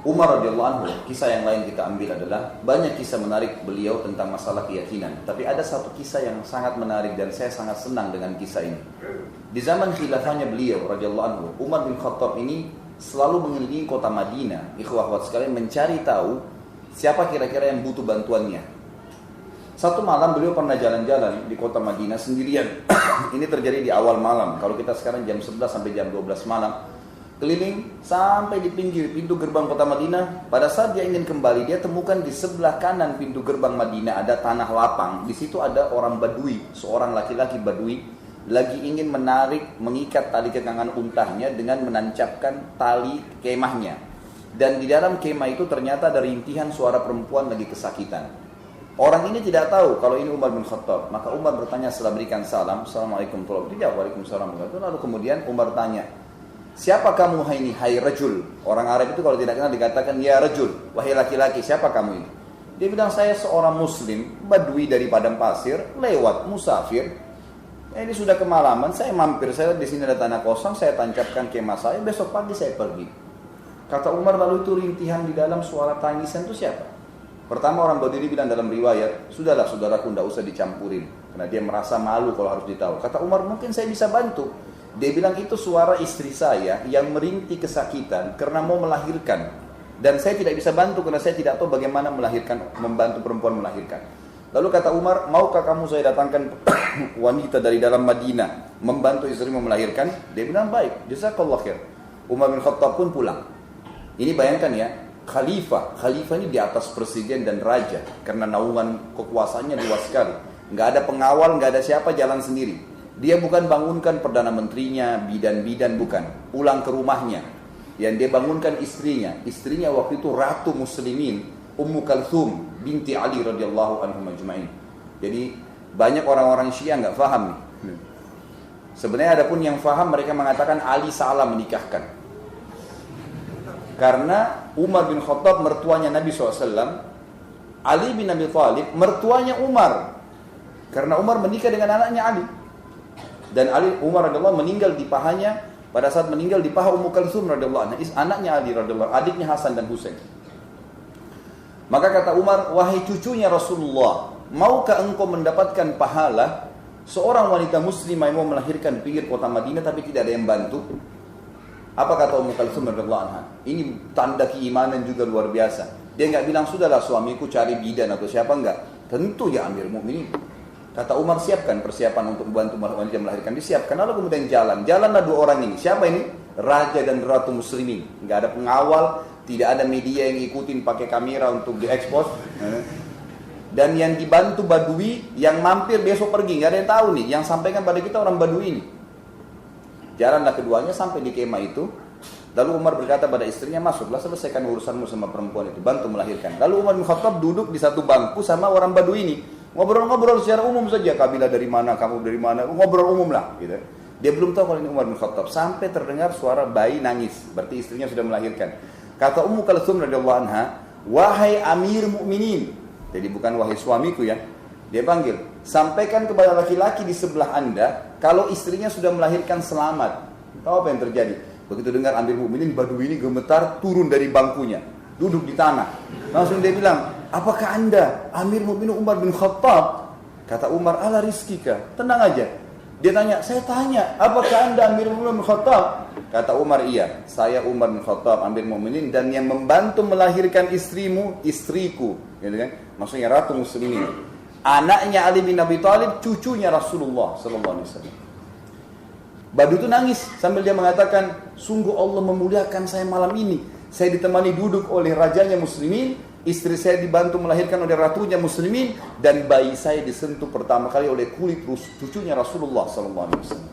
Umar radhiyallahu anhu, kisah yang lain kita ambil adalah banyak kisah menarik beliau tentang masalah keyakinan. Tapi ada satu kisah yang sangat menarik dan saya sangat senang dengan kisah ini. Di zaman khilafahnya beliau radhiyallahu anhu, Umar bin Khattab ini selalu mengelilingi kota Madinah, ikhwah akhwat sekalian, mencari tahu siapa kira-kira yang butuh bantuannya. Satu malam beliau pernah jalan-jalan di kota Madinah sendirian. Ini terjadi di awal malam. Kalau kita sekarang jam 11 sampai jam 12 malam, keliling sampai di pinggir pintu gerbang kota Madinah. Pada saat dia ingin kembali, dia temukan di sebelah kanan pintu gerbang Madinah ada tanah lapang. Di situ ada orang Badui, seorang laki-laki Badui lagi ingin mengikat tali kekangan untahnya dengan menancapkan tali kemahnya. Dan di dalam kemah itu ternyata ada rintihan suara perempuan lagi kesakitan. Orang ini tidak tahu kalau ini Umar bin Khattab. Maka Umar bertanya setelah berikan salam, Assalamualaikum warahmatullahi wabarakatuh. Waalaikumsalam warahmatullahi wabarakatuh. Lalu kemudian Umar tanya, siapa kamu ini? Hai rajul. Orang Arab itu kalau tidak kenal dikatakan ya rajul. Wahai laki-laki, siapa kamu ini? Dia bilang, saya seorang muslim, Badui dari padang pasir, lewat musafir. Ini sudah kemalaman, saya mampir, saya di sini ada tanah kosong, saya tancapkan kemah saya, besok pagi saya pergi. Kata Umar, lalu itu rintihan di dalam suara tangisan itu siapa? Pertama orang Badui bilang dalam riwayat, sudahlah saudaraku, tidak usah dicampurin. Karena dia merasa malu kalau harus ditahu. Kata Umar, mungkin saya bisa bantu. Dia bilang itu suara istri saya yang merintih kesakitan karena mau melahirkan. Dan saya tidak bisa bantu karena saya tidak tahu bagaimana membantu perempuan melahirkan. Lalu kata Umar, maukah kamu saya datangkan wanita dari dalam Madinah membantu istrimu melahirkan? Dia bilang baik, jazakallah khair. Umar bin Khattab pun pulang. Ini bayangkan ya, khalifah ini di atas presiden dan raja karena naungan kekuasaannya luas sekali. Nggak ada pengawal, nggak ada siapa, jalan sendiri. Dia bukan bangunkan perdana menterinya, bidan-bidan, bukan. Pulang ke rumahnya. Yang dia bangunkan istrinya. Istrinya waktu itu Ratu Muslimin, Ummu Kalthum binti Ali radhiyallahu anhum ajma'in. Jadi banyak orang-orang Syiah nggak faham nih. Sebenarnya ada pun yang faham, mereka mengatakan Ali salah menikahkan. Karena Umar bin Khattab mertuanya Nabi SAW, Ali bin Abi Thalib mertuanya Umar. Karena Umar menikah dengan anaknya Ali. Dan Umar radhiyallahu meninggal di pahanya, pada saat meninggal di paha Ummu Kalthum radhiyallahu anha, anaknya Ali radhiyallahu, adiknya Hasan dan Husain. Maka kata Umar, wahai cucunya Rasulullah, maukah engkau mendapatkan pahala seorang wanita muslimah yang mau melahirkan di pinggir kota Madinah tapi tidak ada yang bantu? Apa kata Ummu Kalthum radhiyallahu anha? Ini tanda keimanan juga luar biasa. Dia enggak bilang sudahlah suamiku cari bidan atau siapa, enggak. Tentu ya Amir Mukminin. Kata Umar, siapkan persiapan untuk membantu wanita melahirkan. Disiapkan, lalu kemudian jalanlah dua orang ini. Siapa ini? Raja dan Ratu Muslimin. Enggak ada pengawal, tidak ada media yang ikutin pakai kamera untuk diekspos. Dan yang dibantu Badui, yang mampir besok pergi, enggak ada yang tahu nih. Yang sampaikan pada kita orang Badui ini. Jalanlah keduanya sampai di kemah itu. Lalu Umar berkata pada istrinya, masuklah, selesaikan urusanmu sama perempuan itu, bantu melahirkan. Lalu Umar bin Khattab duduk di satu bangku sama orang Badui ini. Ngobrol-ngobrol secara umum saja, kabilah dari mana, kamu dari mana, ngobrol umum lah gitu. Dia belum tahu kalau ini Umar bin Khattab, sampai terdengar suara bayi nangis, berarti istrinya sudah melahirkan. Kata Ummu Kalthum radhiyallahu anha, wahai Amir Mukminin, jadi bukan wahai suamiku ya. Dia panggil, sampaikan kepada laki-laki di sebelah Anda kalau istrinya sudah melahirkan selamat. Tahu apa yang terjadi? Begitu dengar Amir Mukminin, Badui ini gemetar, turun dari bangkunya, duduk di tanah. Langsung dia bilang, apakah Anda Amir Mukminin Umar bin Khattab? Kata Umar, ala rizkika, tenang aja. Dia tanya, saya tanya, apakah Anda Amir Mukminin bin Khattab? Kata Umar, iya, saya Umar bin Khattab, Amir Mukminin, dan yang membantu melahirkan istrimu, istriku, gitu kan? Maksudnya Ratu Muslimin. Anaknya Ali bin Abi Thalib, cucunya Rasulullah sallallahu alaihi wasallam. Badui itu nangis sambil dia mengatakan, sungguh Allah memuliakan saya malam ini. Saya ditemani duduk oleh rajanya Muslimin, istri saya dibantu melahirkan oleh ratunya Muslimin, dan bayi saya disentuh pertama kali oleh kulit cucunya Rasulullah sallallahu alaihi wasallam.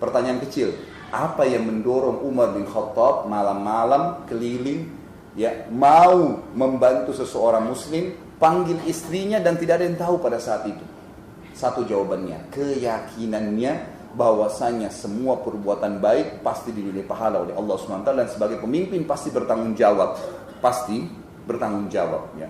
Pertanyaan kecil, apa yang mendorong Umar bin Khattab malam-malam keliling ya mau membantu seseorang muslim, panggil istrinya dan tidak ada yang tahu pada saat itu? Satu jawabannya, keyakinannya bahwasanya semua perbuatan baik pasti dinilai pahala oleh Allah SWT, dan sebagai pemimpin pasti bertanggung jawab, ya.